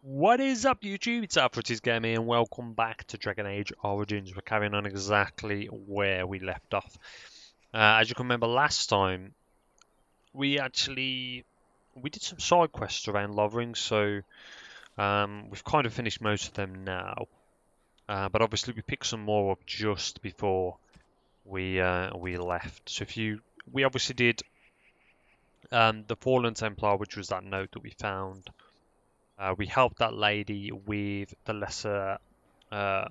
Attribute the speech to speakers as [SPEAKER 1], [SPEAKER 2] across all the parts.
[SPEAKER 1] What is up, YouTube? It's Afroteasegamer and welcome back to Dragon Age Origins. We're carrying on exactly where we left off. As you can remember last time, we did some side quests around Lovering, so we've kind of finished most of them now. But obviously we picked some more up just before we left. So we obviously did the Fallen Templar, which was that note that we found. We helped that lady with the lesser. Uh,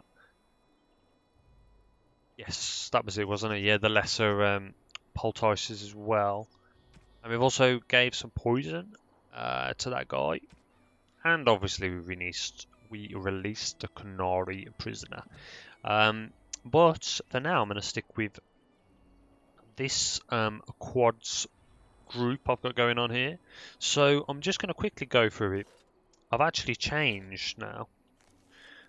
[SPEAKER 1] Yes, that was it, wasn't it? Yeah, the lesser poultices as well. And we've also gave some poison to that guy. And obviously we released the Canary prisoner. But for now I'm gonna stick with this quads group I've got going on here. So I'm just gonna quickly go through it. I've actually changed now.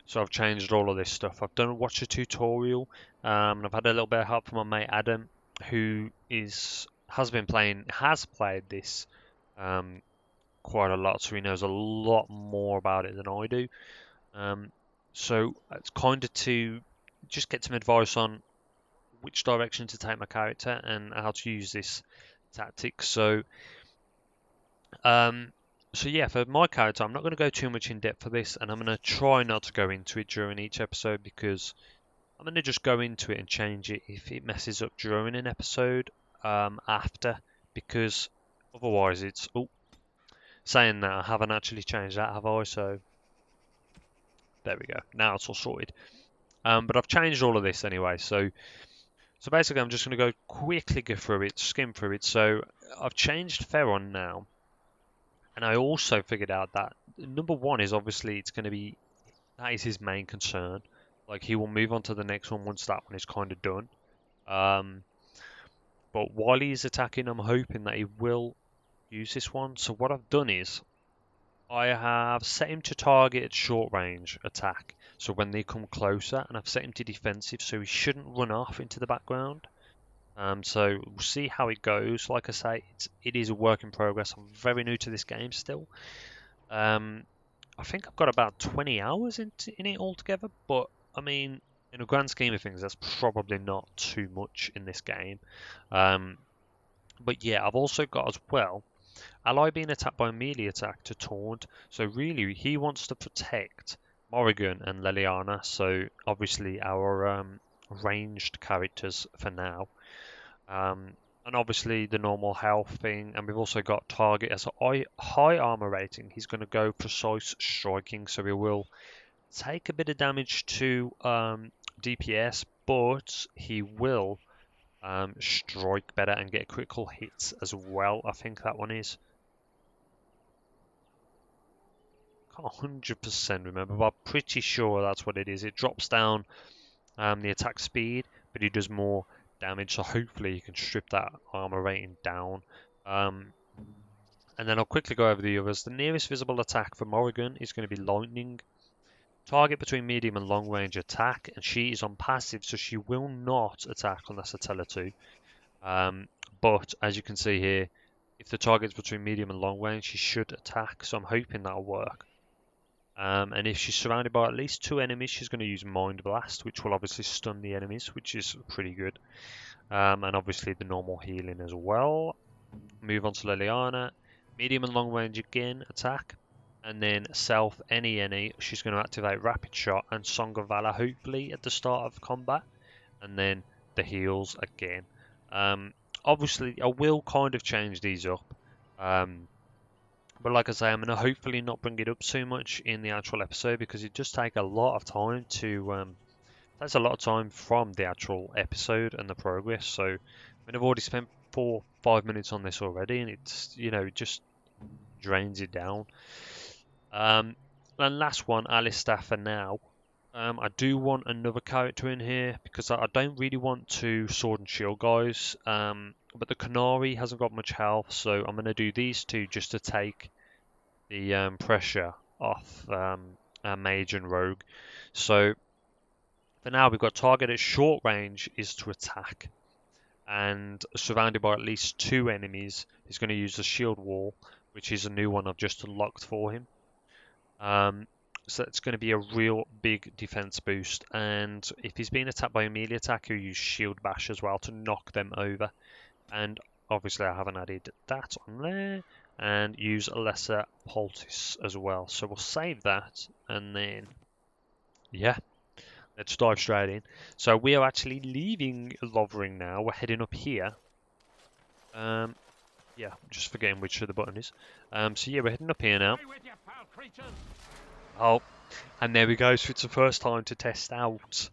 [SPEAKER 1] So I've changed all of this stuff. I've watched a tutorial, and I've had a little bit of help from my mate Adam, who has played this um, quite a lot, so he knows a lot more about it than I do. So it's kind of to just get some advice on which direction to take my character and how to use this tactic. Um, so yeah, for my character, I'm not going to go too much in depth for this, and I'm going to try not to go into it during each episode because I'm going to just go into it and change it if it messes up during an episode after, because otherwise it's... Oh, saying that, I haven't actually changed that, have I? So there we go. Now it's all sorted. But I've changed all of this anyway, so basically I'm just going to quickly go through it, skim through it. So I've changed Theron now. And I also figured out that number one is obviously that is his main concern. Like he will move on to the next one once that one is kind of done. Um, but while he's attacking, I'm hoping that he will use this one. So what I've done is I have set him to target at short range attack. So when they come closer, and I've set him to defensive, so he shouldn't run off into the background. So we'll see how it goes. Like I say, it is a work in progress. I'm very new to this game still. Um, I think I've got about 20 hours in it altogether, but I mean, in a grand scheme of things, that's probably not too much in this game. Um, but yeah, I've also got as well ally being attacked by a melee attack to taunt. So really, he wants to protect Morrigan and Leliana. So obviously our ranged characters for now. Um, and obviously the normal health thing, and we've also got target as a high armor rating. He's going to go precise striking, so he will take a bit of damage to DPS, but he will strike better and get critical hits as well. I think that one is. Can't 100% remember, but I'm pretty sure that's what it is. It drops down the attack speed, but he does more damage, so hopefully you can strip that armor rating down. Um, and then I'll quickly go over the others. The nearest visible attack for Morrigan is going to be lightning. Target between medium and long range attack, and she is on passive, so she will not attack unless I tell her to. But as you can see here, if the target's between medium and long range, she should attack, so I'm hoping that'll work. And if she's surrounded by at least 2 enemies, she's going to use Mind Blast, which will obviously stun the enemies, which is pretty good. And obviously the normal healing as well. Move on to Liliana. Medium and long range again, attack. And then self any, she's going to activate Rapid Shot and Song of Valor, hopefully, at the start of combat. And then the heals again. Obviously, I will kind of change these up. But like I say, I'm going to hopefully not bring it up too much in the actual episode because it does take a lot of time takes a lot of time from the actual episode and the progress. So, I mean, I've already spent 4-5 minutes on this already, and it just drains it down. And last one, Alistair for now. I do want another character in here because I don't really want two sword and shield guys. But the Canary hasn't got much health, so I'm going to do these two just to take the pressure off Mage and Rogue. So for now, we've got target at short range is to attack, and surrounded by at least 2 enemies, he's going to use the shield wall, which is a new one I've just unlocked for him. So it's going to be a real big defense boost. And if he's being attacked by a melee attack, he'll use shield bash as well to knock them over. And obviously I haven't added that on there. And use a lesser poultice as well. So we'll save that, and then yeah, let's dive straight in. So we are actually leaving Lovering now. We're heading up here. Yeah, I'm just forgetting which of the button is. So yeah, we're heading up here now. Oh, and there we go. So it's the first time to test out.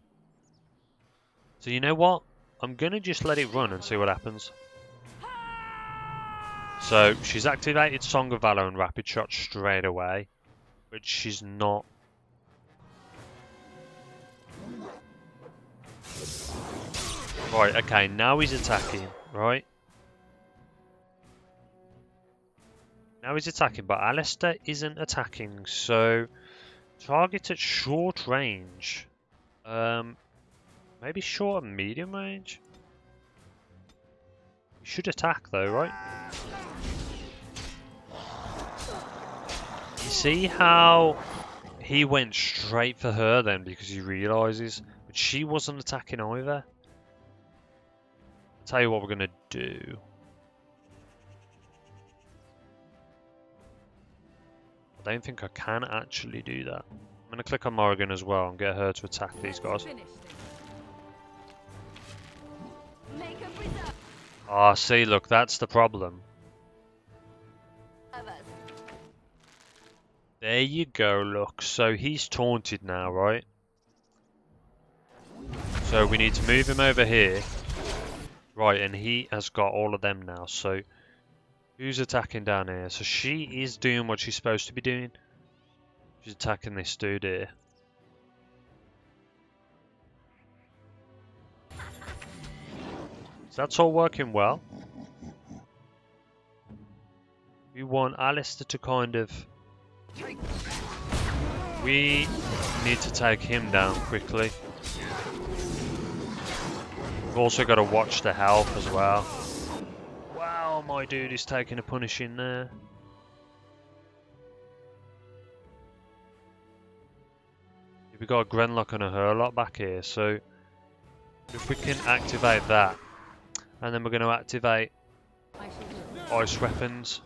[SPEAKER 1] So you know what? I'm gonna just let it run and see what happens. So she's activated Song of Valor and Rapid Shot straight away, but she's not. Right, okay, now he's attacking, right? Now he's attacking, but Alistair isn't attacking, so target at short range. Maybe short and medium range? He should attack though, right? You see how he went straight for her then because he realises, but she wasn't attacking either. I'll tell you what we're gonna do. I don't think I can actually do that. I'm gonna click on Morrigan as well and get her to attack these guys. Ah, see, look, that's the problem. There you go, look. So he's taunted now, right? So we need to move him over here. Right, and he has got all of them now. So who's attacking down here? So she is doing what she's supposed to be doing. She's attacking this dude here. So that's all working well. We want Alistair to kind of... We need to take him down quickly. We've also got to watch the health as well. Wow, my dude is taking a punishing there. We've got a Grenlock and a Hurlock back here, so if we can activate that, and then we're going to activate ice weapons.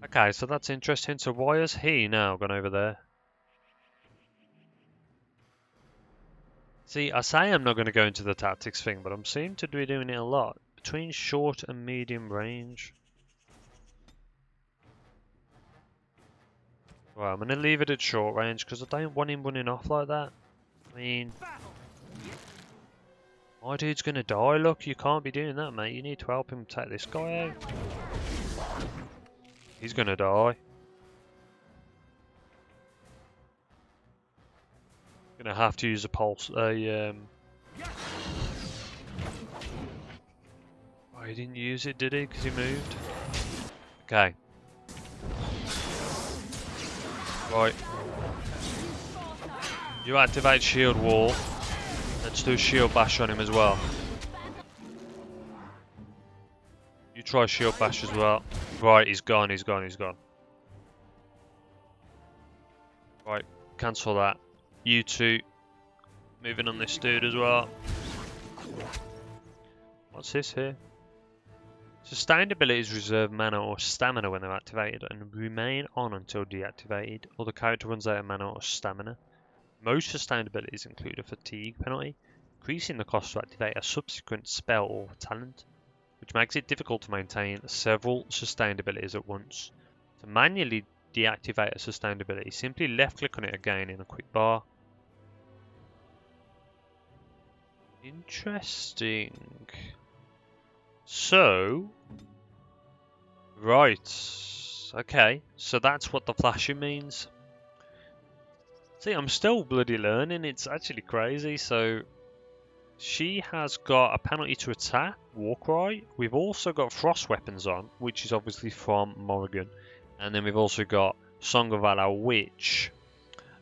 [SPEAKER 1] Okay, so that's interesting. So why has he now gone over there? See, I say I'm not going to go into the tactics thing, but I'm seem to be doing it a lot. Between short and medium range. Well, I'm going to leave it at short range because I don't want him running off like that. I mean, my dude's going to die. Look, you can't be doing that, mate. You need to help him take this guy out. He's going to die. Gonna have to use a pulse. Oh, he didn't use it, did he? Because he moved. Okay. Right. You activate shield wall. Let's do shield bash on him as well. You try shield bash as well. Right, he's gone, he's gone, he's gone. Right, cancel that. You two. Moving on this dude as well. What's this here? Sustained abilities reserve mana or stamina when they're activated and remain on until deactivated, or the character runs out of mana or stamina. Most sustained abilities include a fatigue penalty, increasing the cost to activate a subsequent spell or talent, which makes it difficult to maintain several sustained abilities at once. To manually deactivate a sustained ability, simply left click on it again in a quick bar. Interesting. So, right, okay, so that's what the flashing means. See, I'm still bloody learning, it's actually crazy. So, she has got a penalty to attack, Warcry. We've also got frost weapons on, which is obviously from Morrigan. And then we've also got Song of Valor, which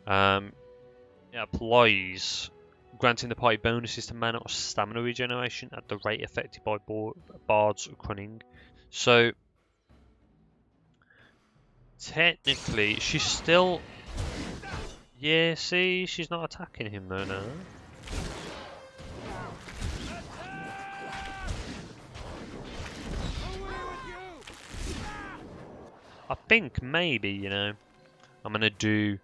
[SPEAKER 1] it applies, granting the party bonuses to mana or stamina regeneration at the rate affected by Bard's Cunning. So, Technically, she's still... Yeah, see, she's not attacking him though now. I think maybe, you know, I'm gonna do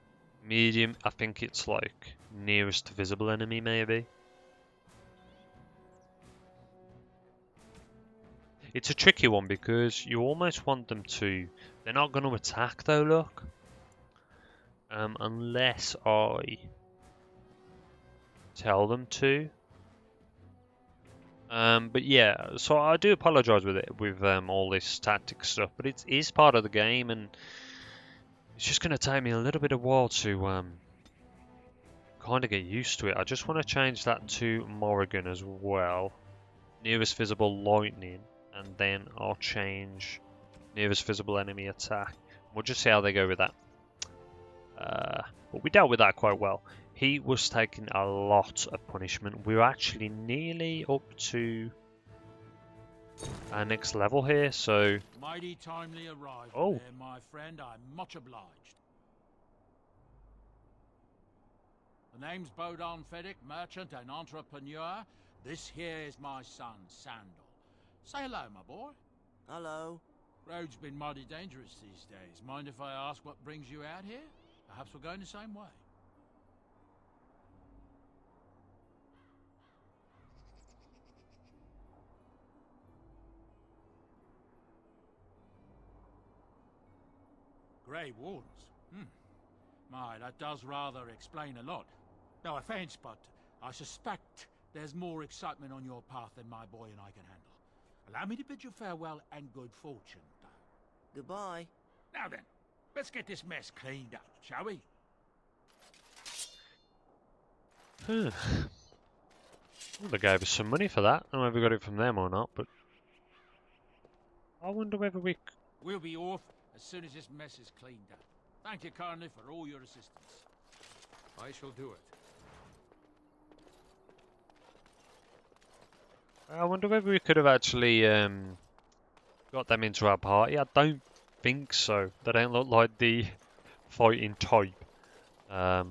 [SPEAKER 1] medium. I think it's like nearest to visible enemy maybe. It's a tricky one because you almost want them to... They're not going to attack though, look. Unless I tell them to. But yeah, so I do apologise with all this tactic stuff, but it is part of the game, and it's just going to take me a little bit of while to kind of get used to it. I just want to change that to Morrigan as well. Nearest visible lightning, and then I'll change nearest visible enemy attack. We'll just see how they go with that. But we dealt with that quite well. He was taking a lot of punishment. We're actually nearly up to our next level here, so...
[SPEAKER 2] Mighty timely arrival there, my friend. I'm much obliged. The name's Bodon Feddick, merchant and entrepreneur. This here is my son, Sandal. Say hello, my boy.
[SPEAKER 3] Hello.
[SPEAKER 2] Road's been mighty dangerous these days. Mind if I ask what brings you out here? Perhaps we're going the same way. Grey Wardens? My, that does rather explain a lot. No offense, but I suspect there's more excitement on your path than my boy and I can handle. Allow me to bid you farewell and good fortune, though.
[SPEAKER 3] Goodbye.
[SPEAKER 2] Now then, let's get this mess cleaned up, shall we?
[SPEAKER 1] Well, they gave us some money for that. I don't know if we got it from them or not, but... I wonder whether we...
[SPEAKER 2] We'll be off as soon as this mess is cleaned up. Thank you kindly for all your assistance. I shall do it.
[SPEAKER 1] I wonder whether we could have actually got them into our party. I don't think so. They don't look like the fighting type. Oh.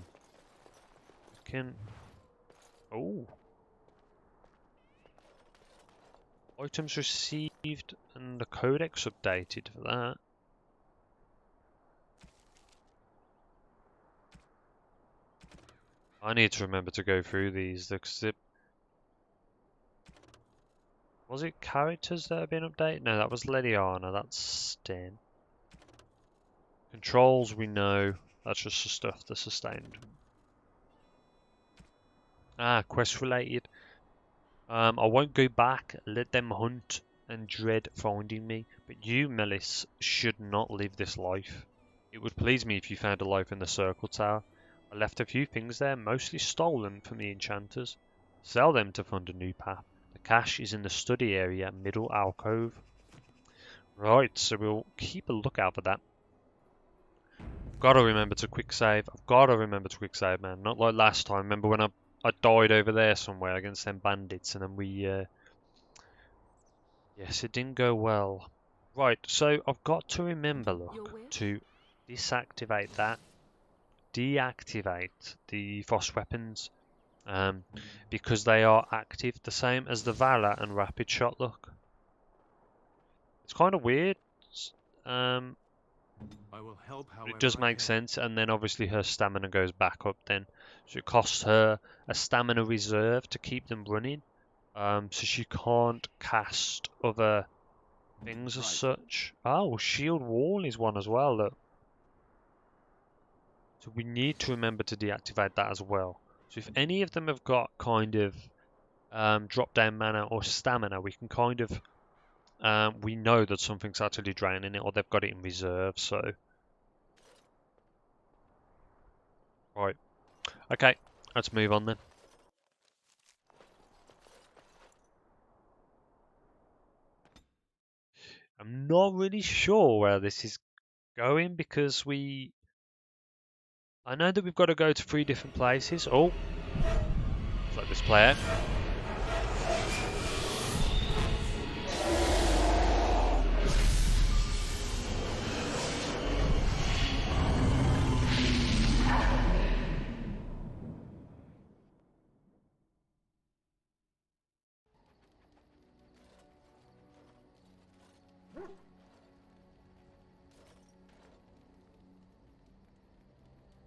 [SPEAKER 1] Items received and the codex updated for that. I need to remember to go through these. Was it characters that have been updated? No, that was Leliana. That's Sten. Controls we know. That's just the stuff that's sustained. Ah, quest related. I won't go back. Let them hunt and dread finding me. But you, Melis, should not live this life. It would please me if you found a life in the Circle Tower. I left a few things there, mostly stolen from the enchanters. Sell them to fund a new path. The cache is in the study area, middle alcove. Right, so we'll keep a lookout for that. Gotta remember to quick save. I've gotta remember to quick save, man. Not like last time. Remember when I died over there somewhere against them bandits, and then we... Yes, it didn't go well. Right, so I've got to remember, look, to deactivate that. Deactivate the frost weapons. Because they are active, the same as the Valor and Rapid Shot, look. It's kind of weird.
[SPEAKER 2] I will help,
[SPEAKER 1] it does make sense, and then obviously her stamina goes back up then. So it costs her a stamina reserve to keep them running. So she can't cast other things as such. Oh, Shield Wall is one as well, look. So we need to remember to deactivate that as well. So if any of them have got kind of drop down mana or stamina, we can kind of we know that something's actually draining it, or they've got it in reserve. So right, okay, let's move on then. I'm not really sure where this is going because I know that we've got to go to 3 different places. Oh, it's like this player.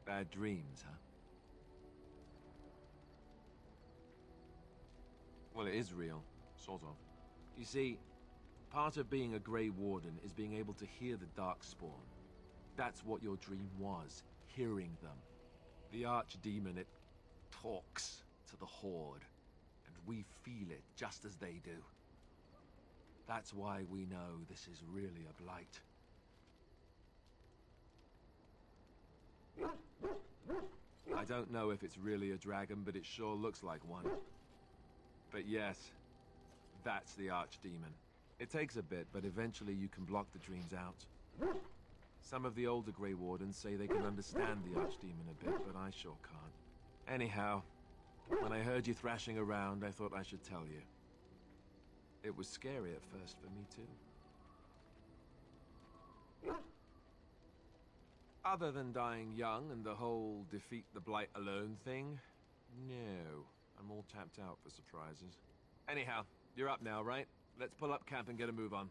[SPEAKER 3] Bad dreams, huh? Well, it is real, sort of. You see, part of being a Grey Warden is being able to hear the Darkspawn. That's what your dream was, hearing them. The Archdemon, it talks to the Horde, and we feel it just as they do. That's why we know this is really a blight. I don't know if it's really a dragon, but it sure looks like one. But yes, that's the Archdemon. It takes a bit, but eventually you can block the dreams out. Some of the older Grey Wardens say they can understand the Archdemon a bit, but I sure can't. Anyhow, when I heard you thrashing around, I thought I should tell you. It was scary at first for me, too. Other than dying young and the whole defeat the Blight alone thing, no. I'm all tapped out for surprises. Anyhow, you're up now, right? Let's pull up camp and get a move on.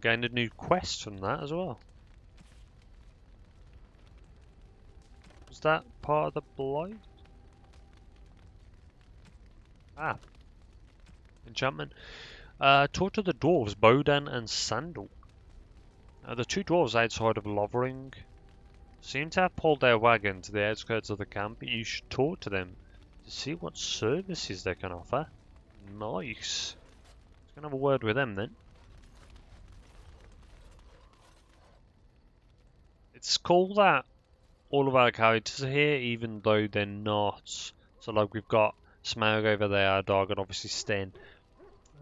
[SPEAKER 1] Gained a new quest from that as well. Was that part of the blight? Ah. Enchantment. Talk to the dwarves, Bodan and Sandal. The two dwarves outside of Lovering seem to have pulled their wagon to the outskirts of the camp. You should talk to them to see what services they can offer. Nice. Let's go and have a word with them then. It's cool that all of our characters are here, even though they're not. So like we've got Smaug over there, our dog, and obviously Sten,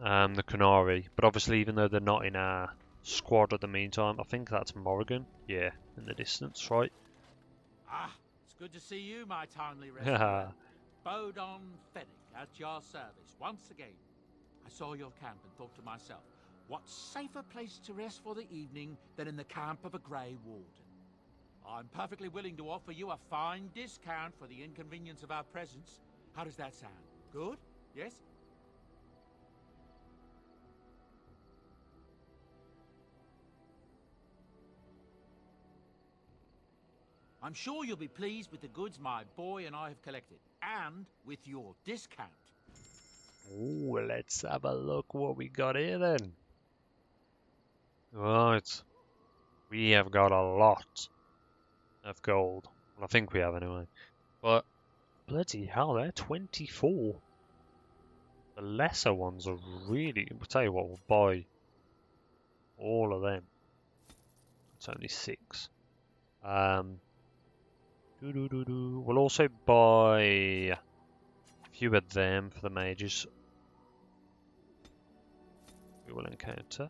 [SPEAKER 1] the Canary. But obviously even though they're not in our squad at the meantime, I think that's Morrigan. Yeah, in the distance, right?
[SPEAKER 2] Ah, it's good to see you, my timely rescuer. Bodon Fennick at your service once again. I saw your camp and thought to myself, what safer place to rest for the evening than in the camp of a Grey Warden? I'm perfectly willing to offer you a fine discount for the inconvenience of our presence. How does that sound? Good? Yes? I'm sure you'll be pleased with the goods my boy and I have collected, and with your discount.
[SPEAKER 1] Ooh, let's have a look what we got here then. Right. We have got a lot of gold. Well, I think we have anyway. But, bloody hell, they're 24. The lesser ones are really... I'll tell you what, we'll buy all of them. It's only 6. We'll also buy a few of them for the mages we will encounter.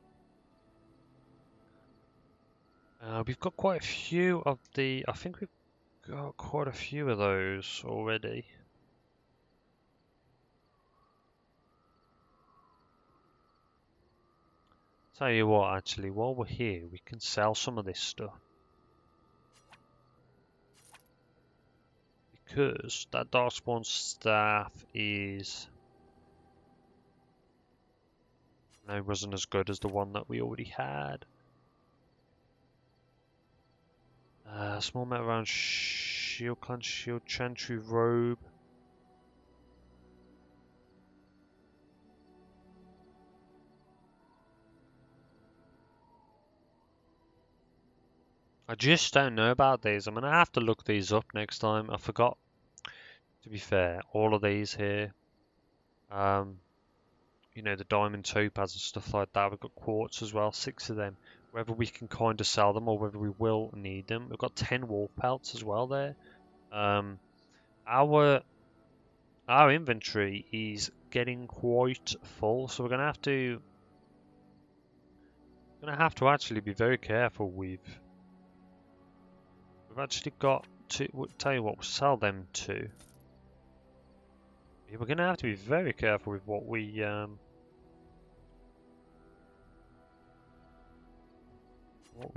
[SPEAKER 1] We've got quite a few of the... I think we've got quite a few of those already. Tell you what, actually, while we're here, we can sell some of this stuff. Because that Darkspawn staff is... No, it wasn't as good as the one that we already had. Small metal round shield clench, shield chantry robe. I just don't know about these. I'm gonna have to look these up next time. I forgot, to be fair, all of these here. You know, the diamond topaz and stuff like that. We've got quartz as well, 6 of them. Whether we can kind of sell them or whether we will need them. We've got 10 wolf pelts as well there. Our inventory is getting quite full, so we're gonna have to actually be very careful with. We've actually got to tell you what, we'll sell them to. Yeah, we're gonna have to be very careful with what we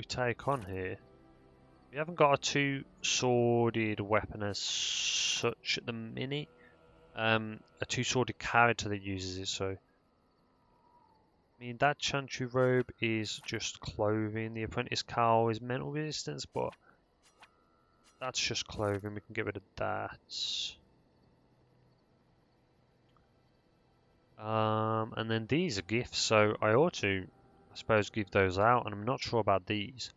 [SPEAKER 1] take on here. We haven't got a 2-sworded weapon as such at the minute. A 2-sworded character that uses it, so I mean, that Chantry robe is just clothing. The Apprentice Cowl is mental resistance, but that's just clothing. We can get rid of that. And then these are gifts, so I ought to, I suppose, give those out, and I'm not sure about these.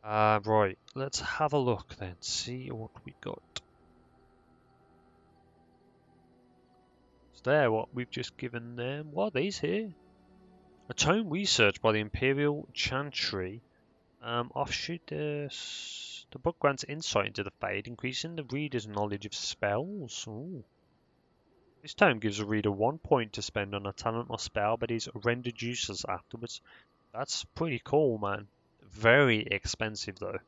[SPEAKER 1] Right, let's have a look then, see what we got. Is there what we've just given them? What are these here? A tome research by the Imperial Chantry. Offshoot the book grants insight into the Fade, increasing the reader's knowledge of spells. Ooh. This tome gives a reader 1 point to spend on a talent or spell, but is rendered useless afterwards. That's pretty cool, man. Very expensive though.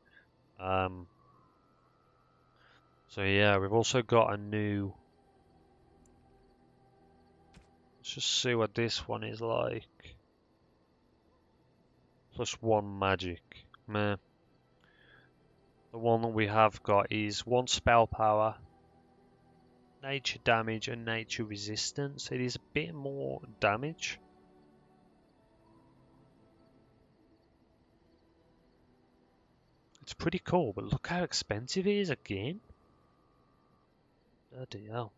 [SPEAKER 1] So yeah, we've also got a new. Let's just see what this one is like. +1 magic. Meh. The one that we have got is 1 spell power, nature damage, and nature resistance. It is a bit more damage. It's pretty cool, but look how expensive it is again. Bloody hell.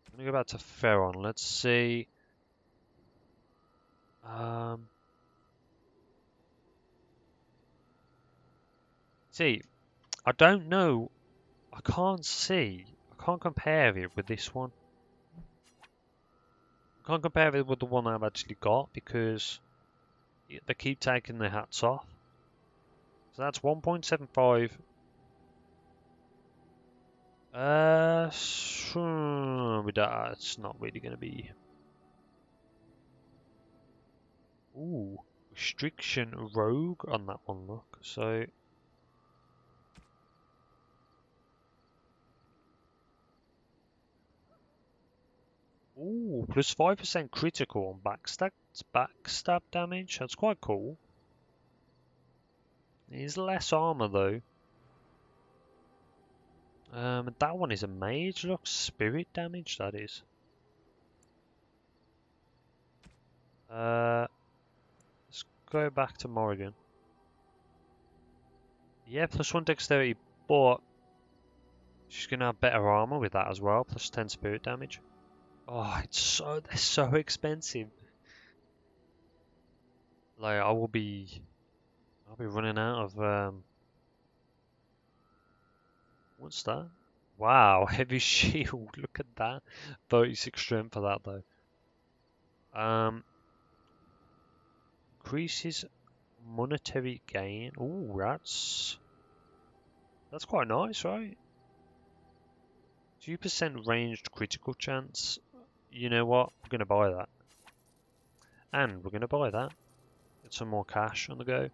[SPEAKER 1] I'm gonna go back to Ferron. Let's see. See, I don't know. I can't see. I can't compare it with this one. I can't compare it with the one I've actually got because they keep taking their hats off. So that's 1.75. It's not really going to be. Ooh, restriction rogue on that one. Look, so. Ooh, +5% critical on backstab damage. That's quite cool. It is less armor though. That one is a mage. Look, spirit damage. That is. Let's go back to Morrigan. Yeah, +1 dexterity, but she's gonna have better armor with that as well. +10 spirit damage. Oh, they're so expensive. Like I'll be running out of what's that? Wow, heavy shield. Look at that. 36 strength for that though. Increases monetary gain. Ooh, that's quite nice, right? 2% ranged critical chance. You know what? We're gonna buy that. And we're gonna buy that. Get some more cash on the go.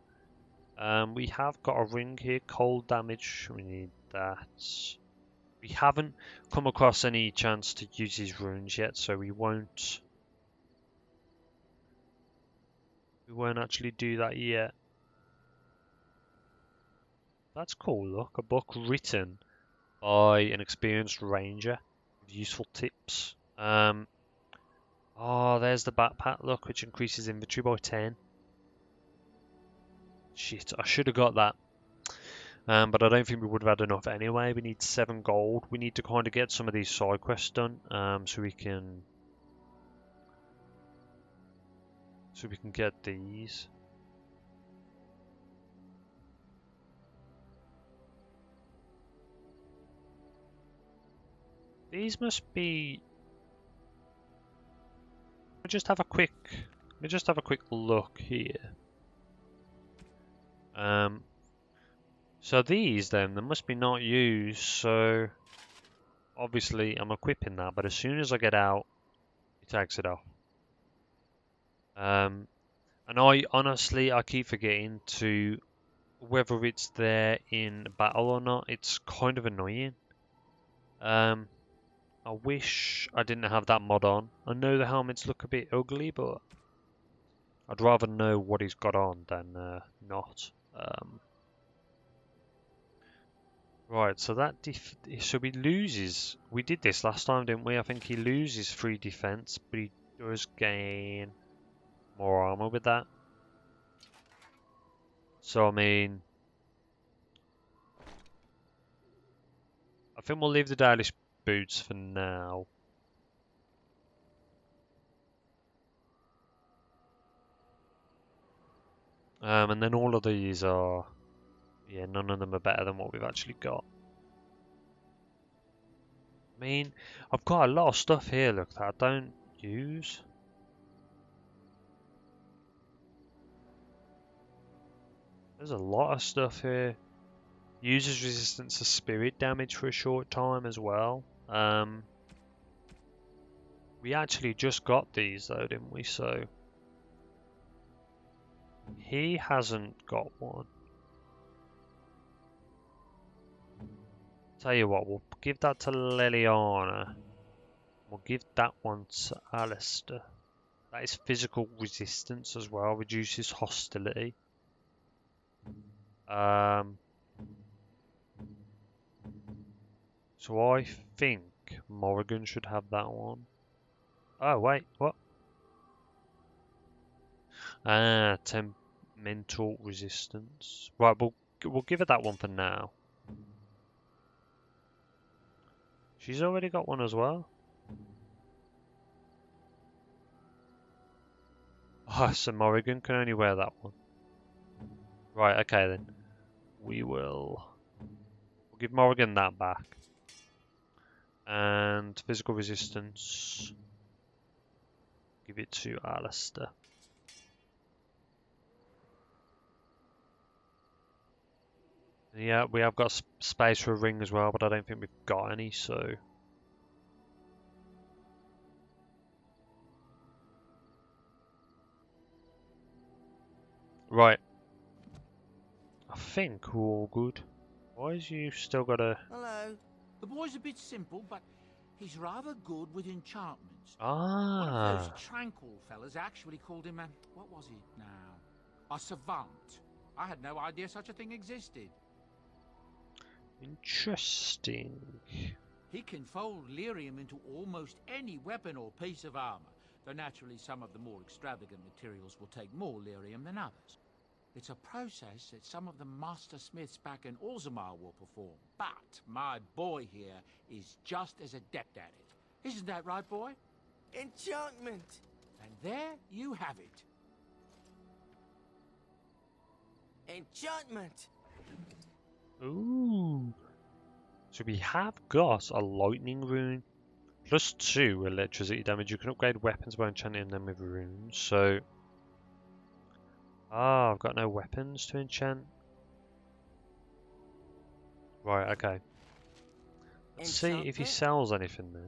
[SPEAKER 1] We have got a ring here, cold damage. We need that. We haven't come across any chance to use these runes yet, so we won't actually do that yet. That's cool, look. A book written by an experienced ranger with useful tips. Oh, there's the backpack, look, which increases inventory by 10. Shit, I should have got that. But I don't think we would have had enough anyway. We need 7 gold. We need to kind of get some of these side quests done, so we can get these. These must be. Let me just have a quick look here. So these then, they must be not used, so obviously I'm equipping that, but as soon as I get out, it takes it off. And I keep forgetting to whether it's there in battle or not. It's kind of annoying. I wish I didn't have that mod on. I know the helmets look a bit ugly, but I'd rather know what he's got on than not. Right, so that so he loses. We did this last time, didn't we? I think he loses 3 defense, but he does gain more armor with that. So I mean, I think we'll leave the Dalish boots for now. And then all of these are, yeah, none of them are better than what we've actually got. I mean, I've got a lot of stuff here, look, that I don't use. There's a lot of stuff here. Uses resistance to spirit damage for a short time as well. We actually just got these though, didn't we? So he hasn't got one. Tell you what, we'll give that to Liliana. We'll give that one to Alistair. That is physical resistance as well, reduces hostility. So I think Morrigan should have that one. Oh wait, what? Ah, mental resistance. Right, we'll give her that one for now. She's already got one as well. Oh, so Morrigan can only wear that one. Right, okay then. We'll give Morrigan that back. And physical resistance, give it to Alistair. Yeah, we have got space for a ring as well, but I don't think we've got any, so... Right. I think we're all good. Why is you still got a...
[SPEAKER 2] Hello. The boy's a bit simple, but he's rather good with enchantments.
[SPEAKER 1] Ah.
[SPEAKER 2] One of those tranquil fellas actually called him a... what was it now? A savant. I had no idea such a thing existed.
[SPEAKER 1] Interesting.
[SPEAKER 2] He can fold lyrium into almost any weapon or piece of armor, though naturally some of the more extravagant materials will take more lyrium than others. It's a process that some of the master smiths back in Orzammar will perform, but my boy here is just as adept at it. Isn't that right, boy?
[SPEAKER 4] Enchantment!
[SPEAKER 2] And there you have it.
[SPEAKER 4] Enchantment!
[SPEAKER 1] Ooh. So we have got a lightning rune. +2 electricity damage. You can upgrade weapons by enchanting them with runes. So... Ah, I've got no weapons to enchant. Right, okay. Let's see if he sells anything then.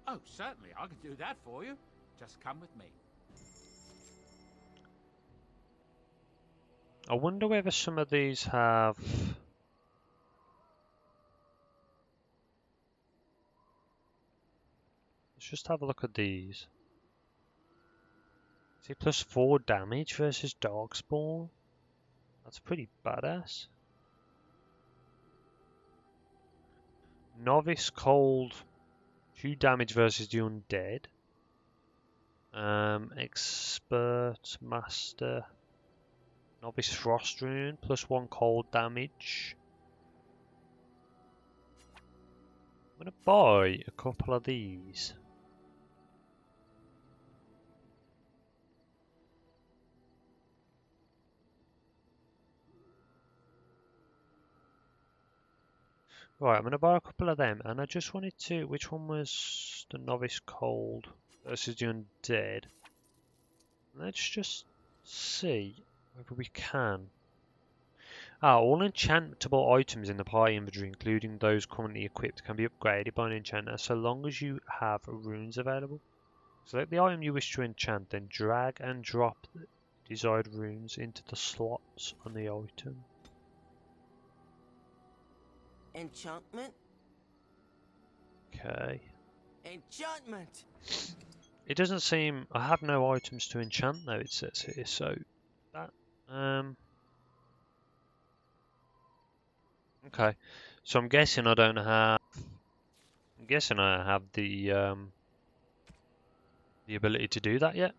[SPEAKER 2] Oh, certainly. I can do that for you. Just come with me.
[SPEAKER 1] I wonder whether some of these have... Let's just have a look at these. See, +4 damage versus Darkspawn. That's pretty badass. Novice Cold, 2 damage versus the Undead. Expert Master. Novice Frost Rune, +1 cold damage. I'm gonna buy a couple of these. Right, I'm gonna buy a couple of them, and I just wanted to. Which one was the Novice Cold versus the Undead? Let's just see whether we can. All enchantable items in the party inventory, including those currently equipped, can be upgraded by an enchanter so long as you have runes available. Select the item you wish to enchant, then drag and drop the desired runes into the slots on the item.
[SPEAKER 4] Enchantment?
[SPEAKER 1] Okay.
[SPEAKER 4] Enchantment!
[SPEAKER 1] It doesn't seem... I have no items to enchant though, it says here, so... That... Okay. So I'm guessing I don't have. I'm guessing I have the ability to do that yet.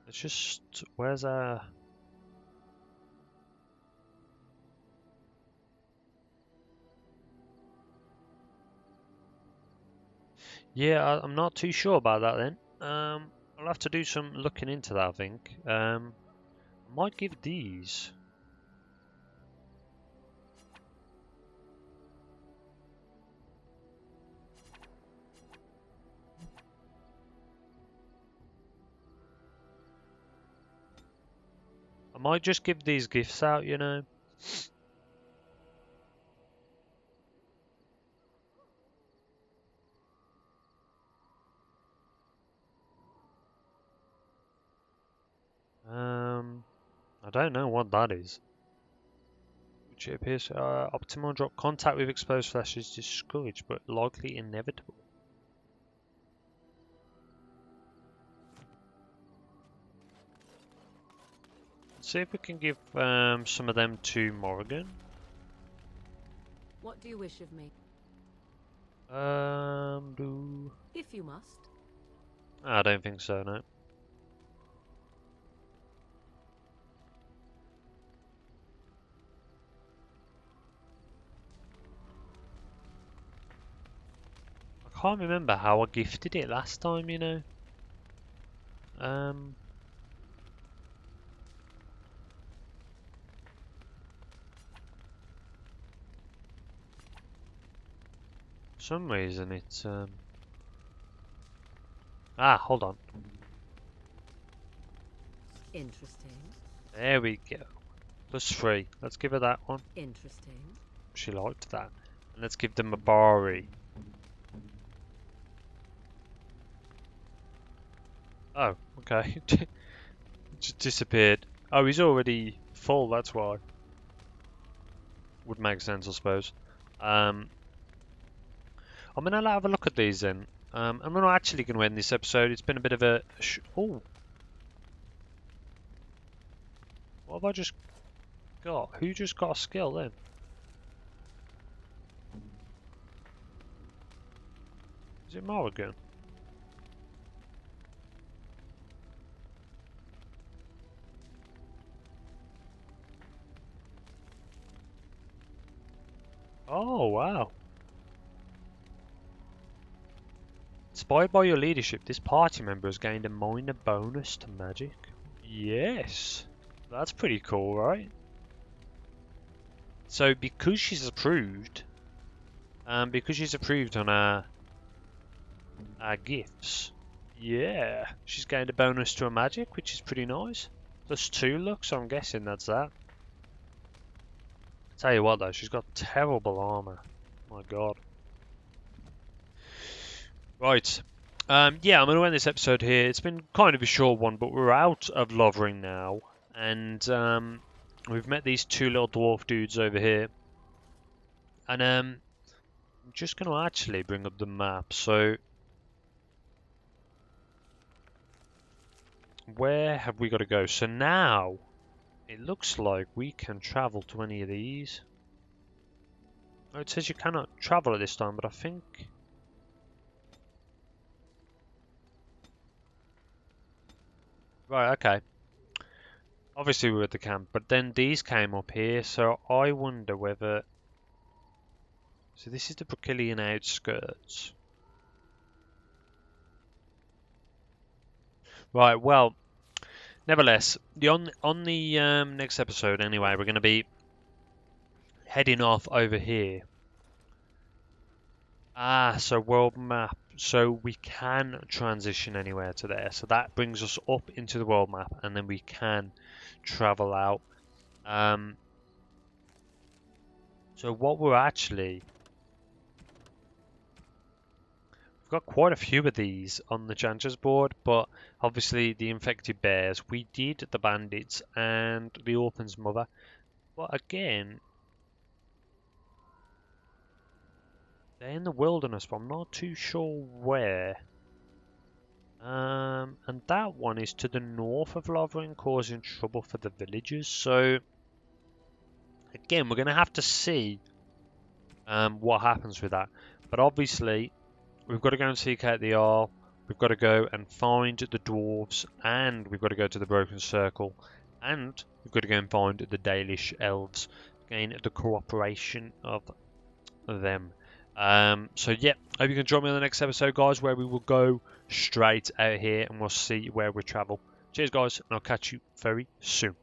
[SPEAKER 1] It's just where's our. Yeah, I'm not too sure about that then. I'll have to do some looking into that, I think. I might give these. I might just give these gifts out, you know. I don't know what that is. Which it appears optimal drop contact with exposed flesh is discouraged, but likely inevitable. Let's see if we can give some of them to Morrigan.
[SPEAKER 5] What do you wish of me?
[SPEAKER 1] Do
[SPEAKER 5] If you must.
[SPEAKER 1] I don't think so, no. I can't remember how I gifted it last time, you know. For some reason it's hold on.
[SPEAKER 5] Interesting.
[SPEAKER 1] There we go. +3. Let's give her that one.
[SPEAKER 5] Interesting.
[SPEAKER 1] She liked that. And let's give them a Bari. Oh, okay. Just disappeared. Oh, he's already full, that's why. Would make sense, I suppose. I'm gonna have a look at these then. I'm not actually gonna end this episode. It's been a bit of a. Oh, what have I just got? Who just got a skill then? Is it Morrigan? Oh, wow. Inspired by your leadership, this party member has gained a minor bonus to magic. Yes. That's pretty cool, right? So because she's approved on our gifts, yeah, she's gained a bonus to her magic, which is pretty nice. +2 luck, so I'm guessing that's that. Tell you what though, she's got terrible armor. My god. Right. Yeah, I'm going to end this episode here. It's been kind of a short one, but we're out of Lovering now. And we've met these two little dwarf dudes over here. And I'm just going to actually bring up the map. So, where have we got to go? So now, it looks like we can travel to any of these. Oh, it says you cannot travel at this time, but I think... Right, okay. Obviously we were at the camp, but then these came up here, so I wonder whether... So this is the Brookillian outskirts. Right, well, nevertheless, on the next episode anyway, we're going to be heading off over here. So world map. So we can transition anywhere to there. So that brings us up into the world map, and then we can travel out. So what we're actually... We've got quite a few of these on the Chances board, but obviously the infected bears, we did the bandits and the orphan's mother. But again, they're in the wilderness, but I'm not too sure where. And that one is to the north of Lovering, causing trouble for the villagers. So Again, we're going to have to see what happens with that. But obviously, we've got to go and seek out the Arl. We've got to go and find the dwarves, and we've got to go to the Broken Circle, and we've got to go and find the Dalish elves. Gain the cooperation of them. So yeah, hope you can join me on the next episode, guys, where we will go straight out here and we'll see where we travel. Cheers, guys, and I'll catch you very soon.